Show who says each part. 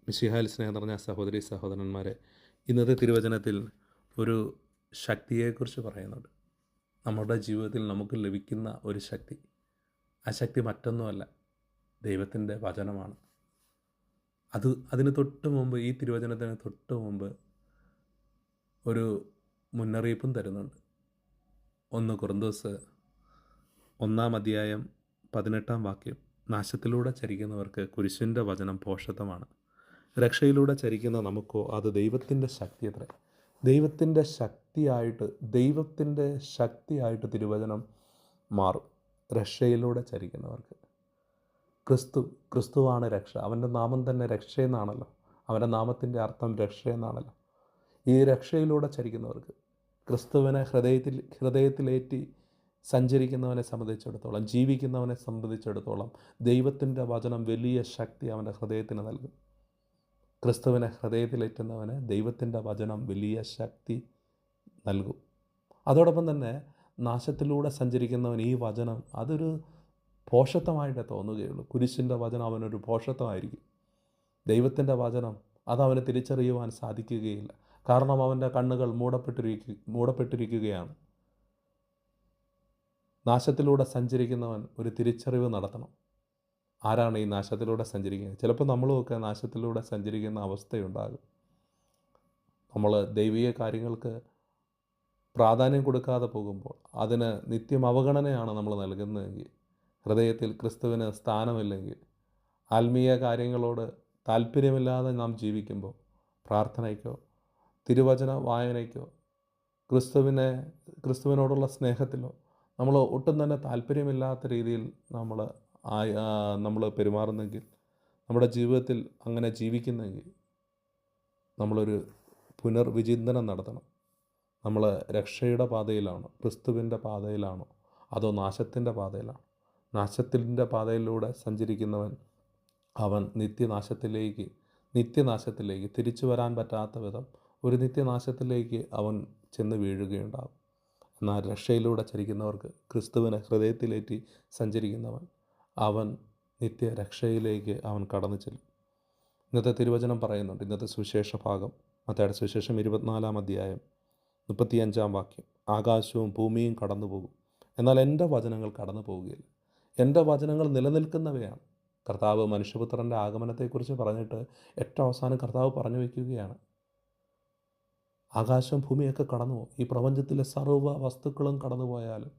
Speaker 1: മിശിഹായിൽ സ്നേഹം നിറഞ്ഞ സഹോദരി സഹോദരന്മാരെ, ഇന്നത്തെ തിരുവചനത്തിൽ ഒരു ശക്തിയെക്കുറിച്ച് പറയുന്നുണ്ട്. നമ്മുടെ ജീവിതത്തിൽ നമുക്ക് ലഭിക്കുന്ന ഒരു ശക്തി. ആ ശക്തി മറ്റൊന്നുമല്ല, ദൈവത്തിൻ്റെ വചനമാണ്. അതിന് തൊട്ട് മുമ്പ്, ഈ തിരുവചനത്തിന് തൊട്ട് മുമ്പ് ഒരു മുന്നറിയിപ്പും തരുന്നുണ്ട്. 1 കൊരിന്തോസ് 1:18 നാശത്തിലൂടെ ചരിക്കുന്നവർക്ക് കുരിശിൻ്റെ വചനം ഭോഷത്വമാണ്, രക്ഷയിലൂടെ ചരിക്കുന്ന നമുക്കോ അത് ദൈവത്തിൻ്റെ ശക്തിയത്രേ. ദൈവത്തിൻ്റെ ശക്തിയായിട്ട് തിരുവചനം മാറും രക്ഷയിലൂടെ ചരിക്കുന്നവർക്ക്. ക്രിസ്തുവാണ് രക്ഷ. അവൻ്റെ നാമം തന്നെ രക്ഷയെന്നാണല്ലോ. അവൻ്റെ നാമത്തിൻ്റെ അർത്ഥം രക്ഷയെന്നാണല്ലോ. ഈ രക്ഷയിലൂടെ ചരിക്കുന്നവർക്ക്, ക്രിസ്തുവിനെ ഹൃദയത്തിലേറ്റി സഞ്ചരിക്കുന്നവനെ സംബന്ധിച്ചിടത്തോളം, ജീവിക്കുന്നവനെ സംബന്ധിച്ചിടത്തോളം ദൈവത്തിൻ്റെ വചനം വലിയ ശക്തി അവൻ്റെ ഹൃദയത്തിന് നൽകും. ക്രിസ്തുവിനെ ഹൃദയത്തിലേറ്റുന്നവന് ദൈവത്തിൻ്റെ വചനം വലിയ ശക്തി നൽകും. അതോടൊപ്പം തന്നെ നാശത്തിലൂടെ സഞ്ചരിക്കുന്നവൻ ഈ വചനം അതൊരു ഭോഷത്വമായിട്ടേ തോന്നുകയുള്ളൂ. കുരിശിൻ്റെ വചനം അവനൊരു ഭോഷത്വമായിരിക്കും. ദൈവത്തിൻ്റെ വചനം അതവന് തിരിച്ചറിയുവാൻ സാധിക്കുകയില്ല. കാരണം അവൻ്റെ കണ്ണുകൾ മൂടപ്പെട്ടിരിക്കുകയാണ്. നാശത്തിലൂടെ സഞ്ചരിക്കുന്നവൻ ഒരു തിരിച്ചറിവ് നടത്തണം. ആരാണ് ഈ നാശത്തിലൂടെ സഞ്ചരിക്കുന്നത്? ചിലപ്പോൾ നമ്മളുമൊക്കെ നാശത്തിലൂടെ സഞ്ചരിക്കുന്ന അവസ്ഥയുണ്ടാകും. നമ്മൾ ദൈവിക കാര്യങ്ങൾക്ക് പ്രാധാന്യം കൊടുക്കാതെ പോകുമ്പോൾ, അതിന് നിത്യം അവഗണനയാണ് നമ്മൾ നൽകുന്നതെങ്കിൽ, ഹൃദയത്തിൽ ക്രിസ്തുവിന് സ്ഥാനമില്ലെങ്കിൽ, ആത്മീയ കാര്യങ്ങളോട് താല്പര്യമില്ലാതെ നാം ജീവിക്കുമ്പോൾ, പ്രാർത്ഥനയ്ക്കോ തിരുവചന വായനയ്ക്കോ ക്രിസ്തുവിനോടുള്ള സ്നേഹത്തിലോ നമ്മൾ ഒട്ടും തന്നെ താല്പര്യമില്ലാത്ത രീതിയിൽ നമ്മൾ പെരുമാറുന്നെങ്കിൽ, നമ്മുടെ ജീവിതത്തിൽ അങ്ങനെ ജീവിക്കുന്നെങ്കിൽ, നമ്മളൊരു പുനർവിചിന്തനം നടത്തണം. നമ്മൾ രക്ഷയുടെ പാതയിലാണോ, ക്രിസ്തുവിൻ്റെ പാതയിലാണോ, അതോ നാശത്തിൻ്റെ പാതയിലാണോ? നാശത്തിൻ്റെ പാതയിലൂടെ സഞ്ചരിക്കുന്നവൻ അവൻ നിത്യനാശത്തിലേക്ക് തിരിച്ചു വരാൻ പറ്റാത്ത വിധം ഒരു നിത്യനാശത്തിലേക്ക് അവൻ ചെന്ന് വീഴുകയുണ്ടാകും. എന്നാൽ രക്ഷയിലൂടെ ചരിക്കുന്നവർക്ക്, ക്രിസ്തുവിനെ ഹൃദയത്തിലേറ്റി സഞ്ചരിക്കുന്നവൻ, അവൻ നിത്യരക്ഷയിലേക്ക് അവൻ കടന്നു ചെല്ലും. ഇന്നത്തെ തിരുവചനം പറയുന്നുണ്ട്, ഇന്നത്തെ സുവിശേഷ ഭാഗം മത്തായിയുടെ സുവിശേഷം 24:35 ആകാശവും ഭൂമിയും കടന്നു പോകും, എന്നാൽ എൻ്റെ വചനങ്ങൾ കടന്നു പോവുകയില്ല. എൻ്റെ വചനങ്ങൾ നിലനിൽക്കുന്നവയാണ്. കർത്താവ് മനുഷ്യപുത്രൻ്റെ ആഗമനത്തെക്കുറിച്ച് പറഞ്ഞിട്ട് ഏറ്റവും അവസാനം കർത്താവ് പറഞ്ഞു വയ്ക്കുകയാണ്, ആകാശവും ഭൂമിയൊക്കെ കടന്നു പോകും, ഈ പ്രപഞ്ചത്തിലെ സർവ്വ വസ്തുക്കളും കടന്നു പോയാലും